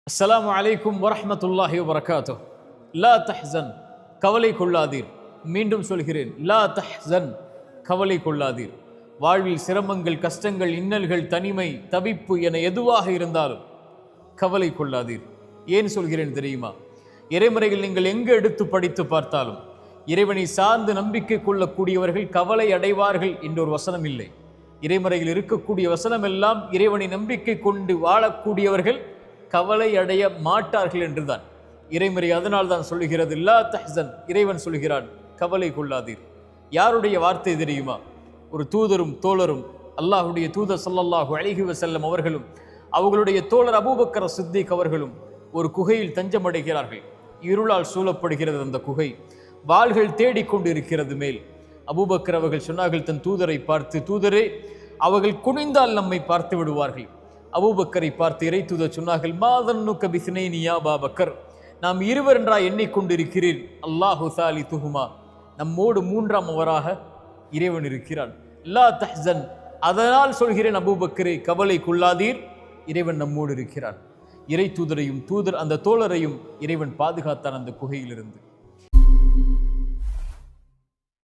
அஸ்ஸலாமு அலைக்கும் வரஹ்மத்துல்லாஹி வபரகாத்துஹ். லா தஹ்சன், கவலை கொள்ளாதீர். மீண்டும் சொல்கிறேன், லா தஹ்சன், கவலை கொள்ளாதீர். வாழ்வில் சிரமங்கள், கஷ்டங்கள், இன்னல்கள், தனிமை, தவிப்பு என எதுவாக இருந்தாலும் கவலை கொள்ளாதீர். ஏன் சொல்கிறேன் தெரியுமா? இறைமுறைகள் நீங்கள் எங்கு எடுத்து படித்து பார்த்தாலும் இறைவனை சார்ந்து நம்பிக்கை கொள்ளக்கூடியவர்கள் கவலை அடைவார்கள் என்ற ஒரு வசனம் இல்லை. இறைமுறையில் இருக்கக்கூடிய வசனம் எல்லாம் இறைவனை நம்பிக்கை கொண்டு வாழக்கூடியவர்கள் கவலை அடைய மாட்டார்கள் என்றுதான் இறைமுறை. அதனால் தான் சொல்லுகிறது லா தஹ்சன். இறைவன் சொல்கிறான், கவலை கொள்ளாதீர். யாருடைய வார்த்தை தெரியுமா? ஒரு தூதரும் தோழரும், அல்லாஹுடைய தூதர் ஸல்லல்லாஹு அலைஹி வஸல்லம் அவர்களும் அவர்களுடைய தோழர் அபூபக்கர் சித்திக் அவர்களும் ஒரு குகையில் தஞ்சமடைகிறார்கள். இருளால் சூழப்படுகிறது அந்த குகை. வாள்கள் தேடிக்கொண்டு இருக்கிறது மேல். அபூபக்கர் அவர்கள் சொன்னார்கள் தன் தூதரை பார்த்து, தூதரே, அவர்கள் குனிந்தால் நம்மை பார்த்து விடுவார்கள். அபூபக்கரை பார்த்து இறை தூதர் சொன்னார்கள், மாதன்னுக்க பிஸ்னைனி யா அபூபக்கர், நாம் இருவர் என்றா எண்ணிக்கொண்டிருக்கிறீர். அல்லாஹு சாலிதுஹுமா, நம்மோடு மூன்றாம் அவராக இறைவன் இருக்கிறான். லா தஹ்சன், அதனால் சொல்கிறேன் அபூபக்கரே, கவலை கொள்ளாதீர், இறைவன் நம்மோடு இருக்கிறான். இறை தூதரையும் அந்த தோழரையும் இறைவன் பாதுகாத்தான் அந்த குகையிலிருந்து.